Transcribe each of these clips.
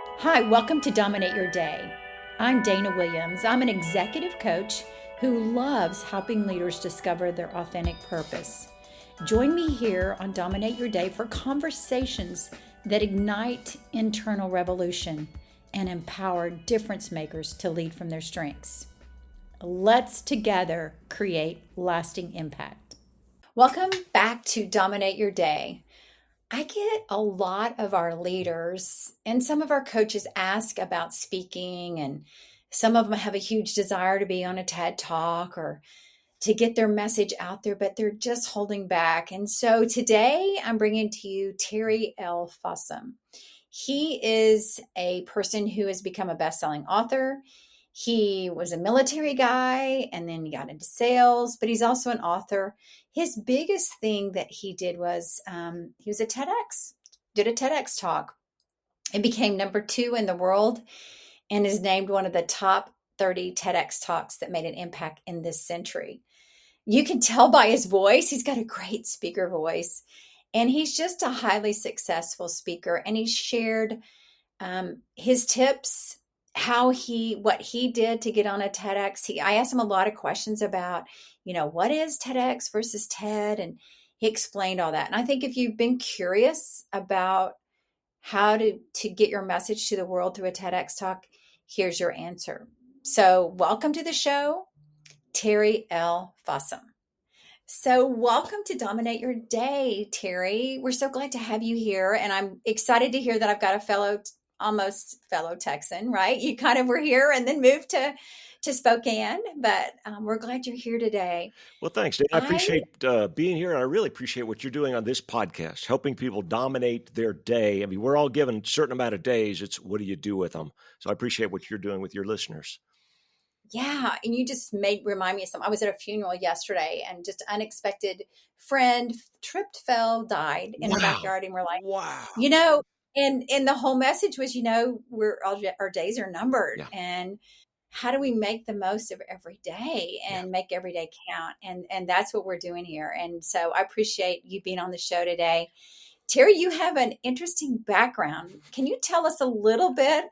Hi, welcome to Dominate Your Day. I'm Dana Williams. I'm an executive coach who loves helping leaders discover their authentic purpose. Join me here on Dominate Your Day for conversations that ignite internal revolution and empower difference makers to lead from their strengths. Let's together create lasting impact. Welcome back to Dominate Your Day. I get a lot of our leaders and some of our coaches ask about speaking, and some of them have a huge desire to be on a TED Talk or to get their message out there, but they're just holding back. And so today I'm bringing to you Terry L. Fossum. He is a person who has become a best-selling author. He was a military guy and then he got into sales, but he's also an author. His biggest thing that he did was he was did a TEDx talk and became number 2 in the world and is named one of the top 30 TEDx talks that made an impact in this century. You can tell by his voice, he's got a great speaker voice, and he's just a highly successful speaker. And he shared his tips, what he did to get on a TEDx. I asked him a lot of questions about, what is TEDx versus TED? And he explained all that. And I think if you've been curious about how to get your message to the world through a TEDx talk, here's your answer. So welcome to the show, Terry L. Fossum. So welcome to Dominate Your Day, Terry. We're so glad to have you here. And I'm excited to hear that I've got a almost fellow Texan, right? You kind of were here and then moved to Spokane, but we're glad you're here today. Well, thanks, Dave. I appreciate being here, and I really appreciate what you're doing on this podcast, helping people dominate their day. I mean, we're all given a certain amount of days. It's what do you do with them? So I appreciate what you're doing with your listeners. Yeah, and you just remind me of something. I was at a funeral yesterday, and just unexpected friend tripped, fell, died in our backyard, and we're like, wow. And the whole message was, our days are numbered, and how do we make the most of every day and make every day count? And that's what we're doing here. And so I appreciate you being on the show today. Terry, you have an interesting background. Can you tell us a little bit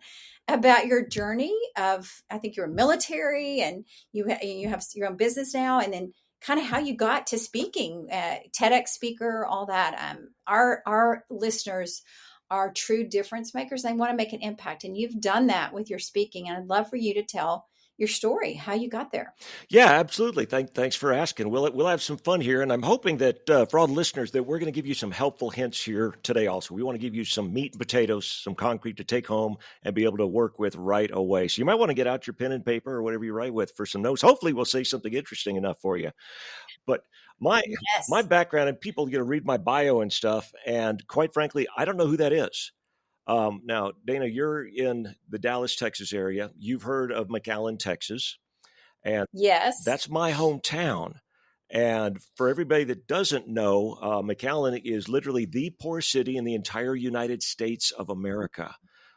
about your journey I think you're military and you have your own business now, and then kind of how you got to speaking, TEDx speaker, all that. Our listeners are true difference makers. They want to make an impact. And you've done that with your speaking. And I'd love for you to tell your story, how you got there. Yeah, absolutely. Thanks for asking. We'll have some fun here. And I'm hoping that for all the listeners that we're going to give you some helpful hints here today also. We want to give you some meat and potatoes, some concrete to take home and be able to work with right away. So you might want to get out your pen and paper or whatever you write with for some notes. Hopefully we'll say something interesting enough for you. But my background, and people read my bio and stuff, and quite frankly, I don't know who that is. Now, Dana, you're in the Dallas, Texas area. You've heard of McAllen, Texas, and yes, that's my hometown. And for everybody that doesn't know, McAllen is literally the poorest city in the entire United States of America,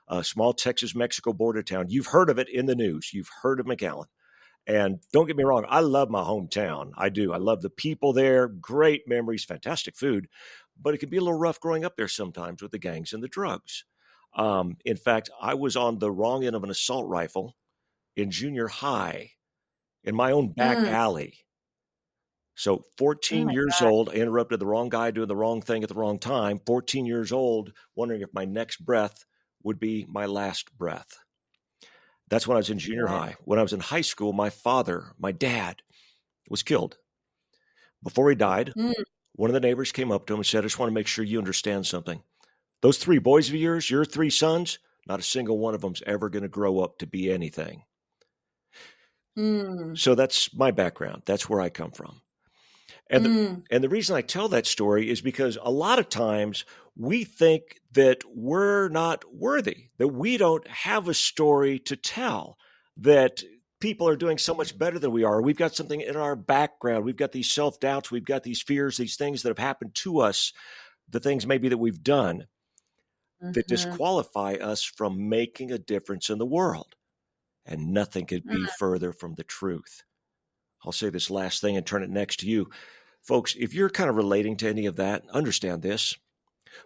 a small Texas-Mexico border town. You've heard of it in the news. You've heard of McAllen. And don't get me wrong, I love my hometown. I do. I love the people there. Great memories, fantastic food. But it can be a little rough growing up there sometimes with the gangs and the drugs. In fact, I was on the wrong end of an assault rifle in junior high in my own back alley. So 14 years old, I interrupted the wrong guy doing the wrong thing at the wrong time. 14 years old, wondering if my next breath would be my last breath. That's when I was in junior high. When I was in high school, my dad, was killed. Before he died, one of the neighbors came up to him and said, I just want to make sure you understand something. Those 3 boys of yours, your 3 sons, not a single one of them's ever going to grow up to be anything. So that's my background. That's where I come from. And the reason I tell that story is because a lot of times we think that we're not worthy, that we don't have a story to tell, that people are doing so much better than we are. We've got something in our background. We've got these self-doubts. We've got these fears, these things that have happened to us, the things maybe that we've done that disqualify us from making a difference in the world. And nothing could be further from the truth. I'll say this last thing and turn it next to you. Folks, if you're kind of relating to any of that, understand this.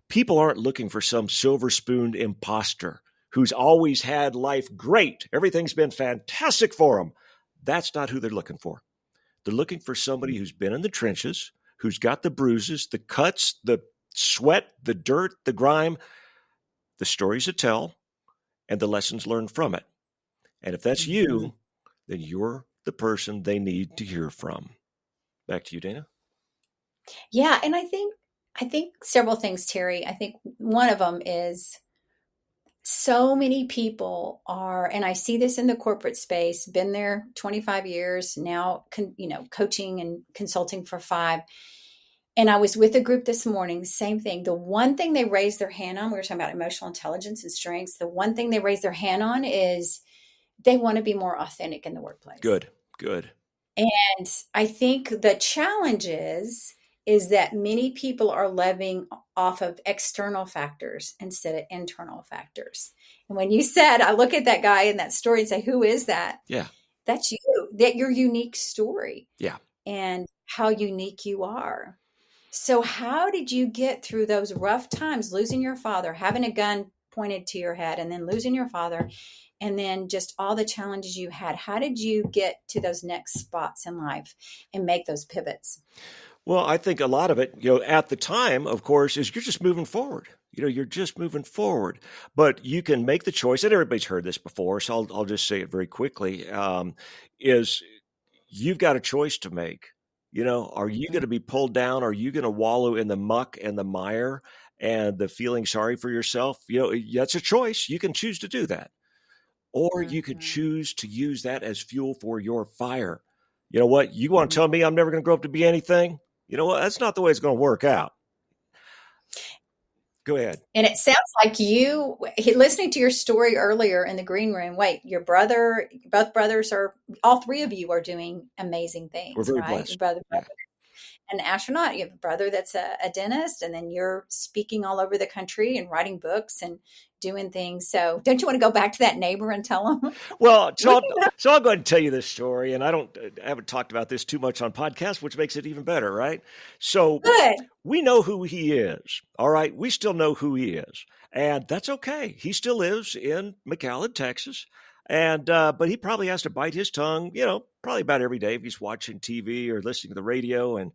People aren't looking for some silver-spooned imposter who's always had life great. Everything's been fantastic for them. That's not who they're looking for. They're looking for somebody who's been in the trenches, who's got the bruises, the cuts, the sweat, the dirt, the grime, the stories to tell, and the lessons learned from it. And if that's you, then you're the person they need to hear from. Back to you, Dana. Yeah, and I think several things, Terry. I think one of them is so many people are, and I see this in the corporate space, been there 25 years now, coaching and consulting for 5. And I was with a group this morning, same thing. The one thing they raised their hand on, we were talking about emotional intelligence and strengths. The one thing they raised their hand on is they want to be more authentic in the workplace. Good. And I think the challenge is that many people are living off of external factors instead of internal factors. And when you said, I look at that guy in that story and say, who is that? Yeah. That's you, that your unique story. Yeah. And how unique you are. So how did you get through those rough times, losing your father, having a gun pointed to your head, and then losing your father, and then just all the challenges you had? How did you get to those next spots in life and make those pivots? Well, I think a lot of it, at the time, of course, is you're just moving forward. You're just moving forward. But you can make the choice, and everybody's heard this before, so I'll just say it very quickly, is you've got a choice to make. Are you going to be pulled down? Are you going to wallow in the muck and the mire and the feeling sorry for yourself? That's a choice. You can choose to do that. Or you could choose to use that as fuel for your fire. You know what? You want to tell me I'm never going to grow up to be anything? You know what? That's not the way it's going to work out. Go ahead. And it sounds like you, listening to your story earlier in the green room, both brothers all 3 of you are doing amazing things. We're very right? blessed. Your brother, an astronaut, you have a brother that's a dentist, and then you're speaking all over the country and writing books and doing things. So don't you want to go back to that neighbor and tell him? Well, so I'll go ahead and tell you this story, and I haven't talked about this too much on podcasts, which makes it even better, right? So Good. We know who he is, all right? We still know who he is, and that's okay. He still lives in McAllen, Texas, and but he probably has to bite his tongue, probably about every day if he's watching TV or listening to the radio. And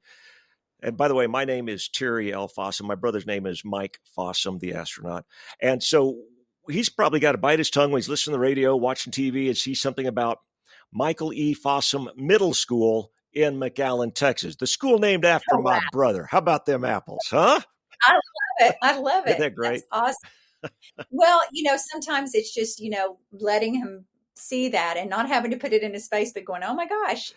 by the way, my name is Terry L. Fossum. My brother's name is Mike Fossum, the astronaut. And so he's probably got to bite his tongue when he's listening to the radio, watching TV, and see something about Michael E. Fossum Middle School in McAllen, Texas. The school named after my brother. How about them apples, huh? I love it. Isn't that great? That's awesome. Well, sometimes it's just, letting him see that and not having to put it in his face, but going, oh my gosh,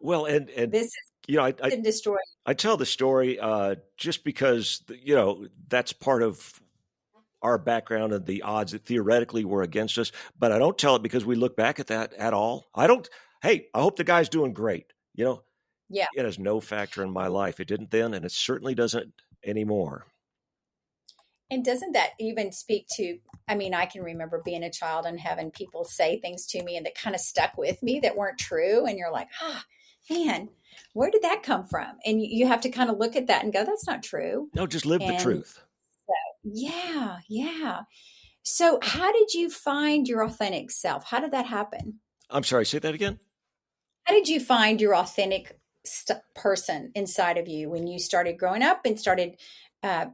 Well, and this is I destroy. I tell the story just because, that's part of our background and the odds that theoretically were against us. But I don't tell it because we look back at that at all. I hope the guy's doing great. Yeah. It has no factor in my life. It didn't then, and it certainly doesn't anymore. And doesn't that even speak to, I can remember being a child and having people say things to me and that kind of stuck with me that weren't true. And you're like, man, where did that come from? And you have to kind of look at that and go, that's not true. No, just live the truth. So, yeah. So how did you find your authentic self? How did that happen? I'm sorry, say that again. How did you find your authentic person inside of you when you started growing up and started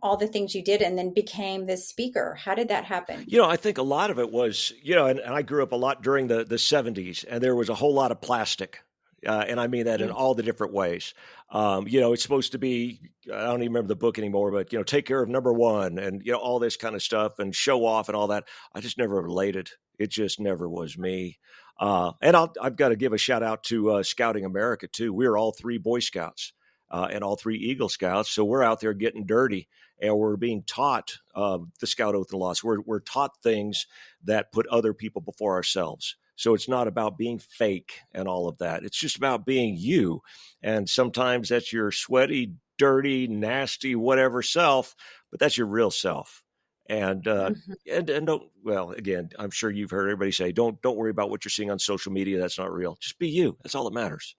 all the things you did and then became this speaker? How did that happen? I think a lot of it was, and I grew up a lot during the 70s, and there was a whole lot of plastic. And I mean that in all the different ways. It's supposed to be, I don't even remember the book anymore, but, take care of number one and, all this kind of stuff and show off and all that. I just never related. It just never was me. And I've got to give a shout out to Scouting America, too. We're all 3 Boy Scouts and all 3 Eagle Scouts. So we're out there getting dirty and we're being taught the Scout Oath and Laws. We're taught things that put other people before ourselves. So it's not about being fake and all of that. It's just about being you. And sometimes that's your sweaty, dirty, nasty, whatever self, but that's your real self. And and don't, well, again, I'm sure you've heard everybody say, don't worry about what you're seeing on social media. That's not real. Just be you. That's all that matters.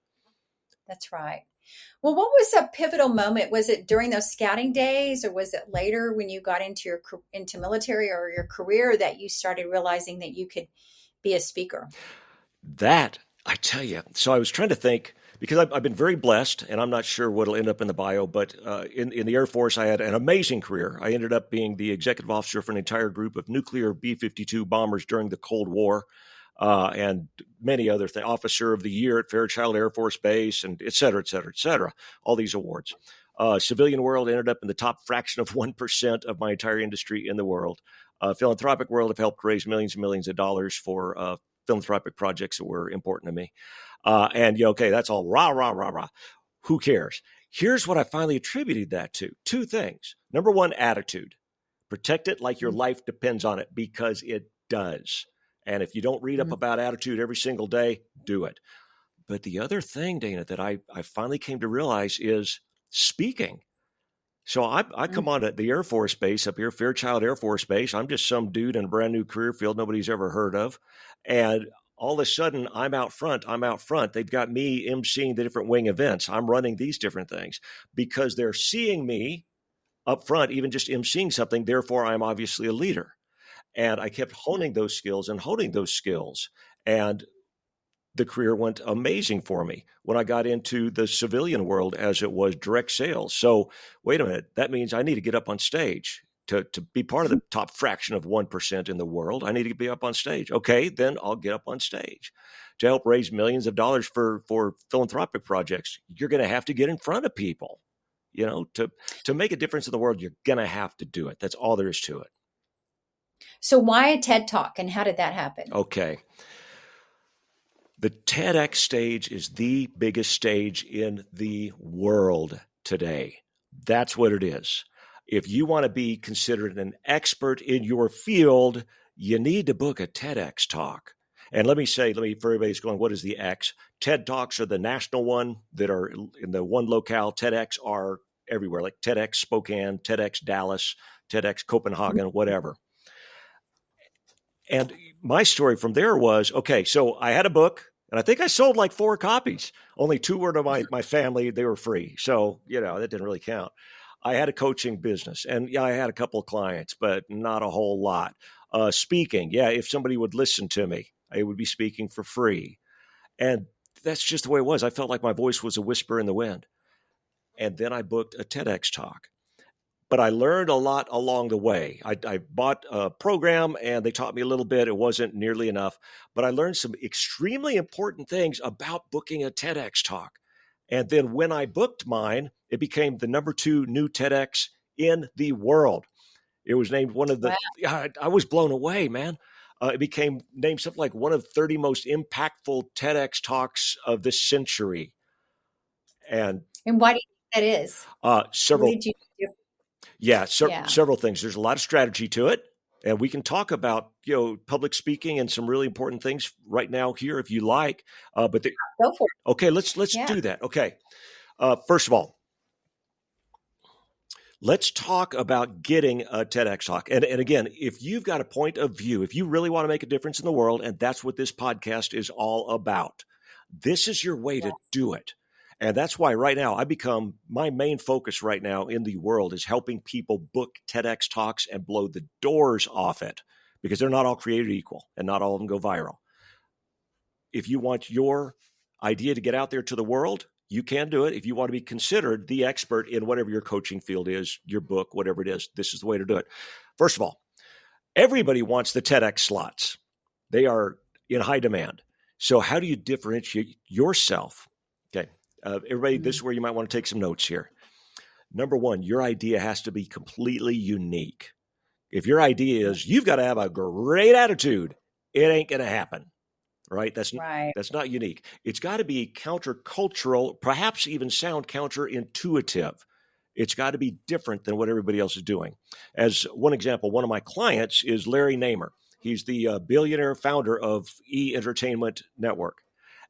That's right. Well, what was a pivotal moment? Was it during those scouting days, or was it later when you got into military or your career that you started realizing that you could be a speaker? That, I tell you. So I was trying to think because I've been very blessed, and I'm not sure what'll end up in the bio, but in the Air Force, I had an amazing career. I ended up being the executive officer for an entire group of nuclear B-52 bombers during the Cold War, and many other things. Officer of the Year at Fairchild Air Force Base, and et cetera, et cetera, et cetera. All these awards. Civilian world ended up in the top fraction of 1% of my entire industry in the world. Philanthropic world, have helped raise millions and millions of dollars for philanthropic projects that were important to me. Okay, that's all rah, rah, rah, rah. Who cares? Here's what I finally attributed that to. Two things. Number one, attitude. Protect it like your life depends on it, because it does. And if you don't read up about attitude every single day, do it. But the other thing, Dana, that I finally came to realize is speaking. So I come on to the Air Force Base up here, Fairchild Air Force Base. I'm just some dude in a brand new career field nobody's ever heard of. And all of a sudden, I'm out front. They've got me emceeing the different wing events. I'm running these different things because they're seeing me up front, even just emceeing something. Therefore, I'm obviously a leader. And I kept honing those skills. And the career went amazing for me when I got into the civilian world, as it was direct sales. So wait a minute, that means I need to get up on stage to be part of the top fraction of 1% in the world. I need to be up on stage. Okay, then I'll get up on stage to help raise millions of dollars for philanthropic projects. You're going to have to get in front of people, to make a difference in the world. You're going to have to do it. That's all there is to it. So why a TED Talk, and how did that happen? Okay. The TEDx stage is the biggest stage in the world today. That's what it is. If you want to be considered an expert in your field, you need to book a TEDx talk. And let me, for everybody's going, what is the X? TED Talks are the national one that are in the one locale. TEDx are everywhere, like TEDx Spokane, TEDx Dallas, TEDx Copenhagen, whatever. And my story from there was, okay, so I had a book, and I think I sold like 4 copies. Only 2 were to my family. They were free. So, that didn't really count. I had a coaching business, and I had a couple of clients, but not a whole lot. Speaking, if somebody would listen to me, I would be speaking for free. And that's just the way it was. I felt like my voice was a whisper in the wind. And then I booked a TEDx talk. But I learned a lot along the way. I bought a program and they taught me a little bit. It wasn't nearly enough, but I learned some extremely important things about booking a TEDx talk. And then when I booked mine, it became the number 2 new TEDx in the world. It was named one of the, I was blown away, man. It became named something like one of 30 most impactful TEDx talks of this century. And why do you think that is? Several. What did you do? Several things. There's a lot of strategy to it. And we can talk about, public speaking and some really important things right now here if you like. Go for it. Okay, let's do that. Okay. First of all, let's talk about getting a TEDx talk. And again, if you've got a point of view, if you really want to make a difference in the world, and that's what this podcast is all about, this is your way to do it. And that's why right now my main focus right now in the world is helping people book TEDx talks and blow the doors off it, because they're not all created equal and not all of them go viral. If you want your idea to get out there to the world, you can do it. If you want to be considered the expert in whatever your coaching field is, your book, whatever it is, this is the way to do it. First of all, everybody wants the TEDx slots. They are in high demand. So how do you differentiate yourself? Okay. Everybody, this is where you might want to take some notes here. Number 1, your idea has to be completely unique. If your idea is you've got to have a great attitude, it ain't going to happen, right? That's not unique. It's got to be countercultural, perhaps even sound counterintuitive. It's got to be different than what everybody else is doing. As one example, one of my clients is Larry Namer. He's the billionaire founder of E-Entertainment Network.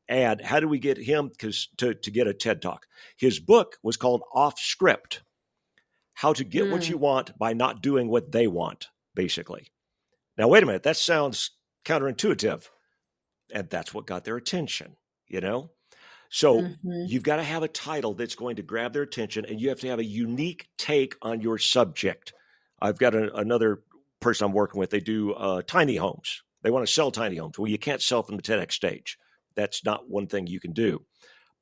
And how do we get him to get a TED Talk? His book was called Off Script, How to Get What You Want by Not Doing What They Want, basically. Now, wait a minute. That sounds counterintuitive. And that's what got their attention, So Mm-hmm. you've got to have a title that's going to grab their attention, and you have to have a unique take on your subject. I've got another person I'm working with. They do tiny homes. They want to sell tiny homes. Well, you can't sell from the TEDx stage. That's not one thing you can do,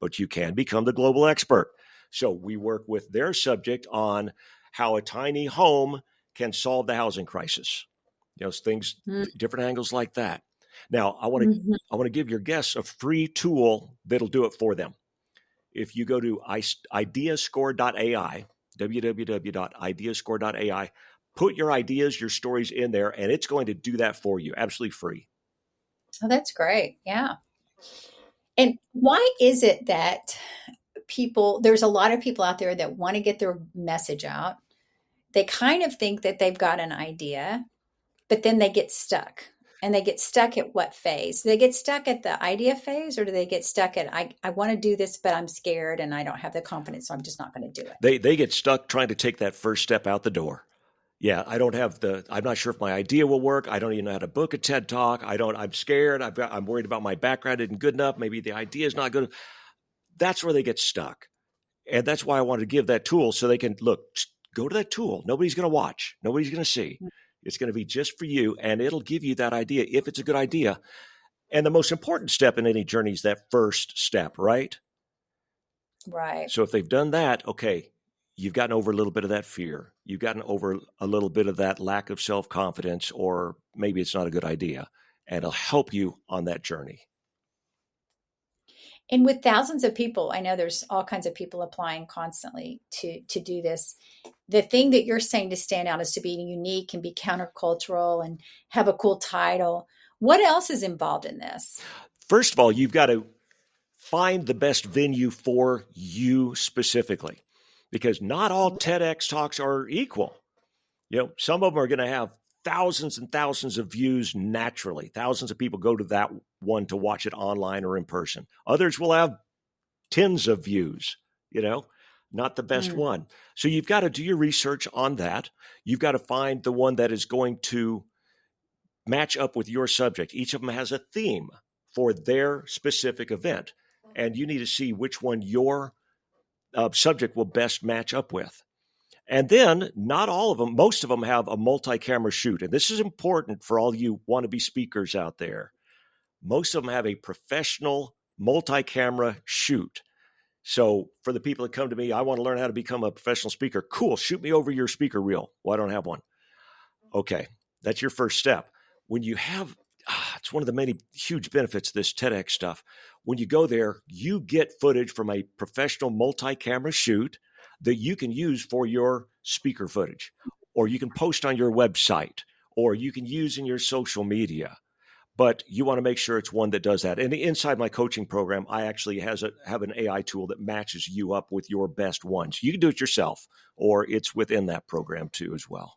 but you can become the global expert. So we work with their subject on how a tiny home can solve the housing crisis. Things, different angles like that. Now, Mm-hmm. I want to give your guests a free tool that'll do it for them. If you go to ideascore.ai, www.ideascore.ai, put your ideas, your stories in there, and it's going to do that for you, absolutely free. Oh, that's great. Yeah. And why is it that there's a lot of people out there that want to get their message out? They kind of think that they've got an idea, but then they get stuck. And they get stuck at what phase? Do they get stuck at the idea phase, or do they get stuck at, I want to do this, but I'm scared and I don't have the confidence, so I'm just not going to do it? They get stuck trying to take that first step out the door. Yeah, I'm not sure if my idea will work. I don't even know how to book a TED Talk. I'm scared. I'm worried about my background isn't good enough. Maybe the idea is not good. That's where they get stuck. And that's why I wanted to give that tool so they can go to that tool. Nobody's going to watch. Nobody's going to see. It's going to be just for you, and it'll give you that idea if it's a good idea. And the most important step in any journey is that first step, right? Right. So if they've done that, okay, you've gotten over a little bit of that fear. You've gotten over a little bit of that lack of self-confidence, or maybe it's not a good idea, and it'll help you on that journey. And with thousands of people, I know there's all kinds of people applying constantly to do this. The thing that you're saying to stand out is to be unique and be countercultural and have a cool title. What else is involved in this? First of all, you've got to find the best venue for you specifically, because not all TEDx talks are equal. Some of them are going to have thousands and thousands of views naturally. Thousands of people go to that one to watch it online or in person. Others will have tens of views, not the best one. So you've got to do your research on that. You've got to find the one that is going to match up with your subject. Each of them has a theme for their specific event, and you need to see which one your subject will best match up with. And then not all of them, most of them have a multi-camera shoot. And this is important for all you wannabe speakers out there. Most of them have a professional multi-camera shoot. So for the people that come to me, I want to learn how to become a professional speaker. Cool. Shoot me over your speaker reel. Well, I don't have one. Okay. That's your first step. When you have, it's one of the many huge benefits of this TEDx stuff. When you go there, you get footage from a professional multi-camera shoot that you can use for your speaker footage, or you can post on your website, or you can use in your social media. But you want to make sure it's one that does that. And inside my coaching program, I actually have an AI tool that matches you up with your best ones. You can do it yourself, or it's within that program too as well.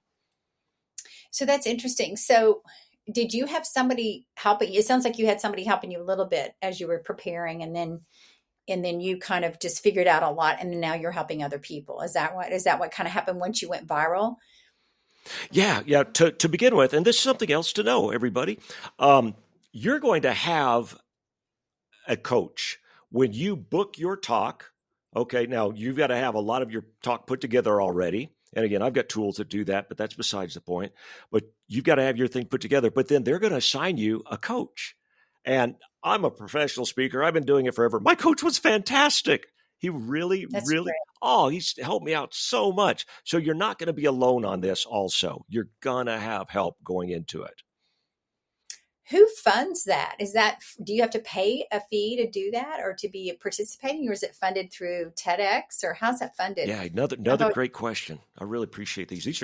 So that's interesting. So did you have somebody helping you? It sounds like you had somebody helping you a little bit as you were preparing, and then you kind of just figured out a lot, and now you're helping other people. Is that what kind of happened once you went viral? Yeah. To begin with, and this is something else to know, everybody. You're going to have a coach when you book your talk. Okay, now you've got to have a lot of your talk put together already. And again, I've got tools that do that, but that's besides the point. But you've got to have your thing put together. But then they're going to assign you a coach. And I'm a professional speaker. I've been doing it forever. My coach was fantastic. He really, he's helped me out so much. So you're not going to be alone on this also. You're going to have help going into it. Who funds that? Do you have to pay a fee to do that, or to be participating, or is it funded through TEDx, or how's that funded? Yeah, another great question. I really appreciate these.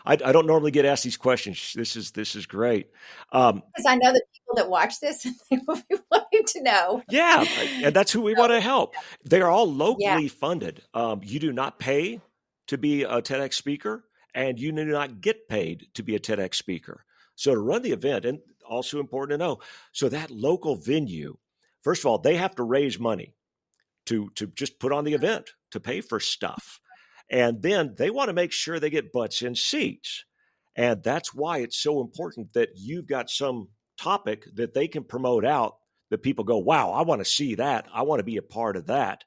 I don't normally get asked these questions. This is great. Because I know that people that watch this, they will be wanting to know. Yeah, and that's who we want to help. They are all locally funded. You do not pay to be a TEDx speaker, and you do not get paid to be a TEDx speaker. So to run the event, and also important to know, so that local venue, first of all, they have to raise money to just put on the event, to pay for stuff. And then they want to make sure they get butts in seats. And that's why it's so important that you've got some topic that they can promote out that people go, wow, I want to see that. I want to be a part of that.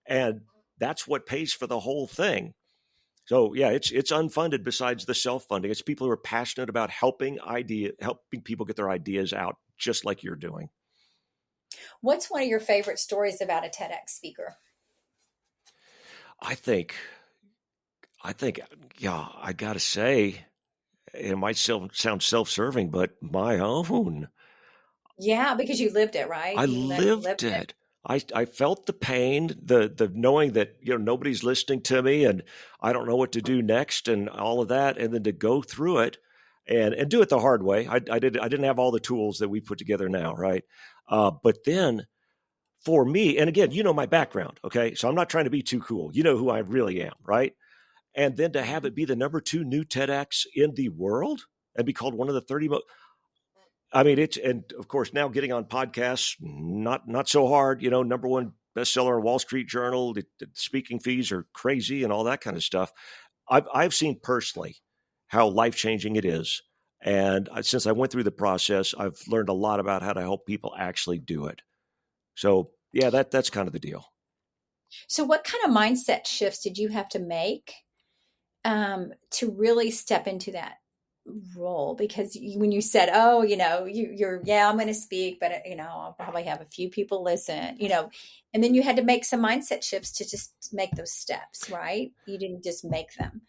And that's what pays for the whole thing. So yeah, it's unfunded besides the self-funding. It's people who are passionate about helping people get their ideas out, just like you're doing. What's one of your favorite stories about a TEDx speaker? I think, yeah, I got to say, it might sound self-serving, but my own. Yeah, because you lived it, right? I You lived lived it. it. I felt the pain, the knowing that nobody's listening to me, and I don't know what to do next, and all of that, and then to go through it and do it the hard way. I didn't have all the tools that we put together now, right? But then for me, and again, my background, okay, so I'm not trying to be too cool. You know who I really am, right? And then to have it be the number 2 new TEDx in the world and be called one of the 30 most. I mean, and of course now getting on podcasts, not so hard, number 1 bestseller in Wall Street Journal, the speaking fees are crazy and all that kind of stuff. I've seen personally how life-changing it is. And since I went through the process, I've learned a lot about how to help people actually do it. So yeah, that's kind of the deal. So, what kind of mindset shifts did you have to make to really step into that role? Because when you said, "Oh, yeah, I'm going to speak, but I'll probably have a few people listen," and then you had to make some mindset shifts to just make those steps, right? You didn't just make them.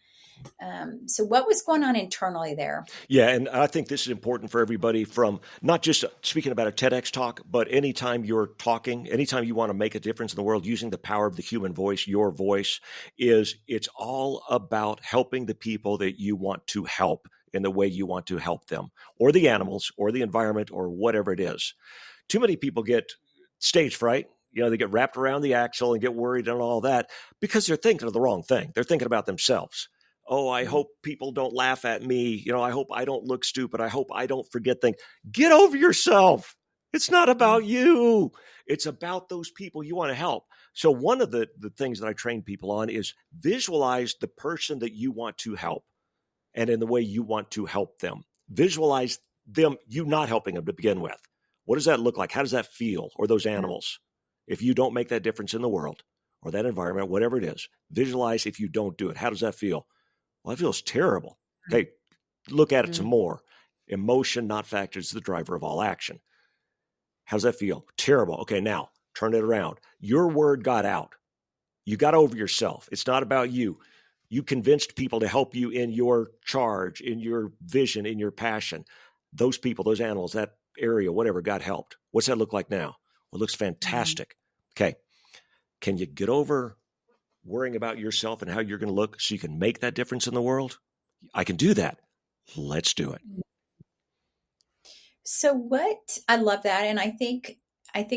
So, what was going on internally there? Yeah, and I think this is important for everybody, from not just speaking about a TEDx talk, but anytime you're talking, anytime you want to make a difference in the world, using the power of the human voice, your voice, it's all about helping the people that you want to help in the way you want to help them, or the animals, or the environment, or whatever it is. Too many people get stage fright. They get wrapped around the axle and get worried and all that because they're thinking of the wrong thing. They're thinking about themselves. Oh, I hope people don't laugh at me. I hope I don't look stupid. I hope I don't forget things. Get over yourself. It's not about you. It's about those people you want to help. So one of the things that I train people on is visualize the person that you want to help and in the way you want to help them. Visualize them, you not helping them to begin with. What does that look like? How does that feel? Or those animals? If you don't make that difference in the world or that environment, whatever it is, visualize if you don't do it. How does that feel? Well, that feels terrible. Okay, look at it some more. Emotion, not factors, is the driver of all action. How does that feel? Terrible. Okay, now turn it around. Your word got out. You got over yourself. It's not about you. You convinced people to help you in your charge, in your vision, in your passion. Those people, those animals, that area, whatever, got helped. What's that look like now? Well, it looks fantastic. Okay, can you get over worrying about yourself and how you're going to look so you can make that difference in the world? I can do that. Let's do it. So what I love that, and I think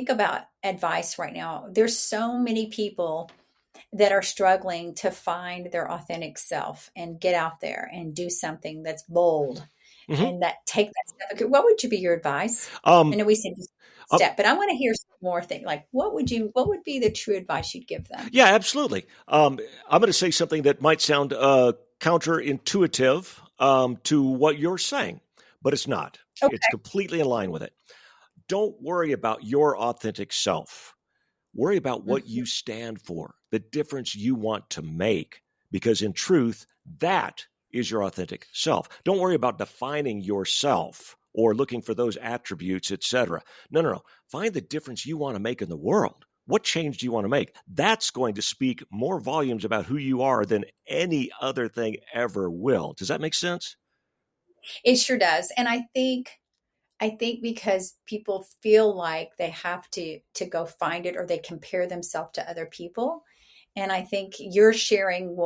about advice right now. There's so many people that are struggling to find their authentic self and get out there and do something that's bold Mm-hmm. and that take that step. Okay, what would be your advice? I Um, know we said just uh, step, but I want to hear some more things. Like what would be the true advice you'd give them? yeah, absolutely. I'm going to say something that might sound counterintuitive to what you're saying, but it's not. It's Okay. completely in line with it. Don't worry about your authentic self. Worry about what Mhm. you stand for, the difference you want to make, because in truth, that is your authentic self. Don't worry about defining yourself or looking for those attributes, etc. No. Find the difference you want to make in the world. What change do you want to make? That's going to speak more volumes about who you are than any other thing ever will. Does that make sense? It sure does. And I think because people feel like they have to go find it or they compare themselves to other people. And I think you're sharing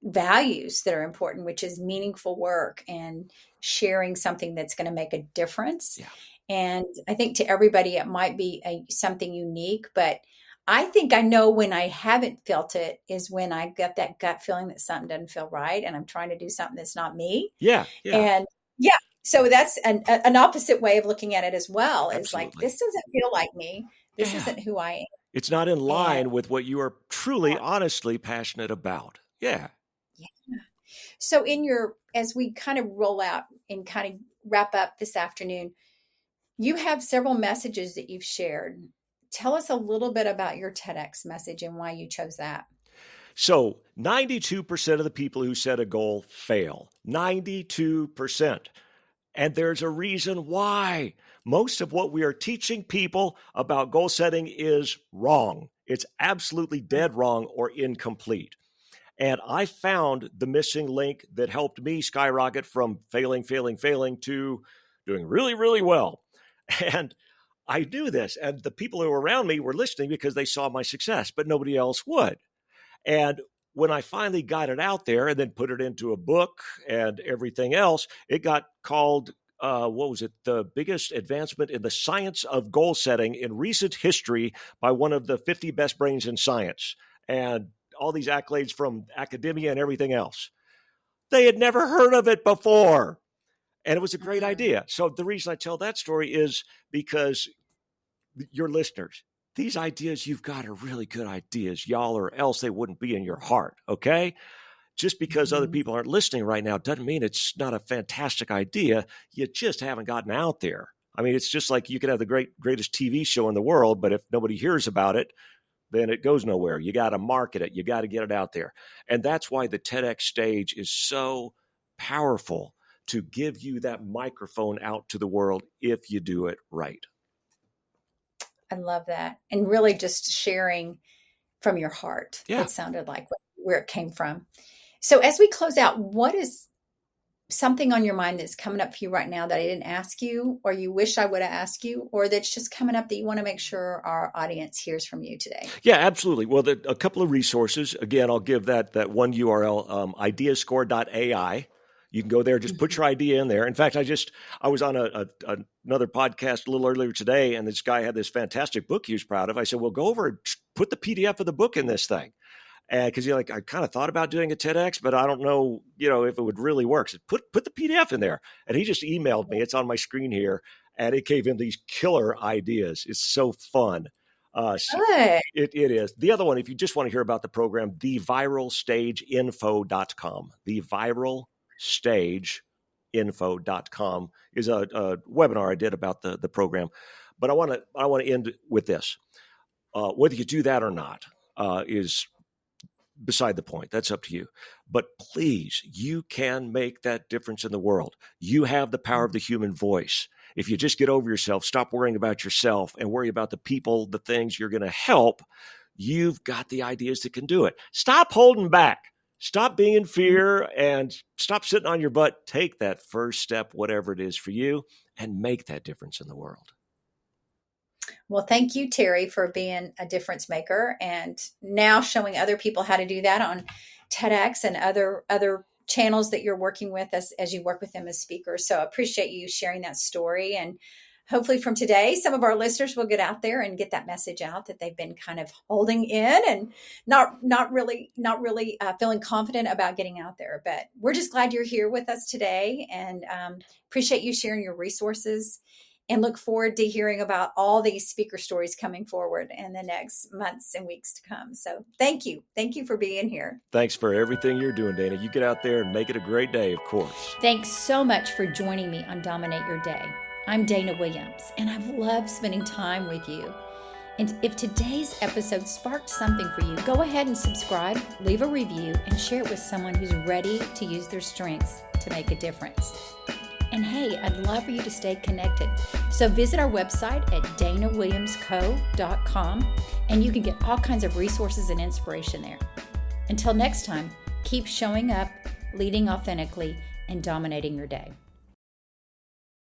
values that are important, which is meaningful work and sharing something that's going to make a difference. Yeah. And I think to everybody, it might be something unique, but I think I know when I haven't felt it is when I got that gut feeling that something doesn't feel right and I'm trying to do something that's not me. Yeah, And yeah, so that's an opposite way of looking at it as well. Is like, absolutely. this doesn't feel like me. This Yeah. isn't who I am. It's not in And line with what you are truly, honestly passionate about. Yeah. yeah. So as we kind of roll out and kind of wrap up this afternoon, You have several messages that you've shared. Tell us a little bit about your TEDx message and why you chose that. So 92% of the people who set a goal fail. 92%. And there's a reason why. Most of what we are teaching people about goal setting is wrong. It's absolutely dead wrong or incomplete. And I found the missing link that helped me skyrocket from failing to doing really, really well. And I knew this, and the people who were around me were listening because they saw my success, but nobody else would. And when I finally got it out there and then put it into a book and everything else, it got called, the biggest advancement in the science of goal setting in recent history by one of the 50 best brains in science. And all these accolades from academia and everything else. They had never heard of it before. And it was a great idea. So the reason I tell that story is because your listeners, these ideas you've got are really good ideas, y'all, or else they wouldn't be in your heart, okay? Just because other people aren't listening right now doesn't mean it's not a fantastic idea. You just haven't gotten out there. I mean, it's just like you could have the greatest TV show in the world, but if nobody hears about it, then it goes nowhere. You got to market it. You got to get it out there. And that's why the TEDx stage is so powerful to give you that microphone out to the world if you do it right. I love that. And really just sharing from your heart. Yeah. It sounded like where it came from. So as we close out, what is something on your mind that's coming up for you right now that I didn't ask you, or you wish I would have asked you, or that's just coming up that you want to make sure our audience hears from you today? Yeah, absolutely. Well, a couple of resources. Again, I'll give that one URL, ideascore.ai. You can go there, just put your idea in there. In fact, I was on another podcast a little earlier today, and this guy had this fantastic book he was proud of. I said, well, go over and put the PDF of the book in this thing. Because I kind of thought about doing a TEDx, but I don't know, if it would really work. So put the PDF in there. And he just emailed me. It's on my screen here. And it gave him these killer ideas. It's so fun. It is. The other one, if you just want to hear about the program, theviralstageinfo.com. Theviralstageinfo.com is a webinar I did about the program. But I want to end with this. Whether you do that or not is beside the point. That's up to you. But please, you can make that difference in the world. You have the power of the human voice. If you just get over yourself, stop worrying about yourself and worry about the people, the things you're going to help, you've got the ideas that can do it. Stop holding back. Stop being in fear and stop sitting on your butt. Take that first step, whatever it is for you, and make that difference in the world. Well, thank you, Terry, for being a difference maker and now showing other people how to do that on TEDx and other channels that you're working with as you work with them as speakers. So I appreciate you sharing that story. And hopefully from today, some of our listeners will get out there and get that message out that they've been kind of holding in and not really feeling confident about getting out there. But we're just glad you're here with us today and appreciate you sharing your resources. And look forward to hearing about all these speaker stories coming forward in the next months and weeks to come. So thank you. Thank you for being here. Thanks for everything you're doing, Dana. You get out there and make it a great day, of course. Thanks so much for joining me on Dominate Your Day. I'm Dana Williams, and I've loved spending time with you. And if today's episode sparked something for you, go ahead and subscribe, leave a review, and share it with someone who's ready to use their strengths to make a difference. And hey, I'd love for you to stay connected. So visit our website at danawilliamsco.com and you can get all kinds of resources and inspiration there. Until next time, keep showing up, leading authentically, and dominating your day.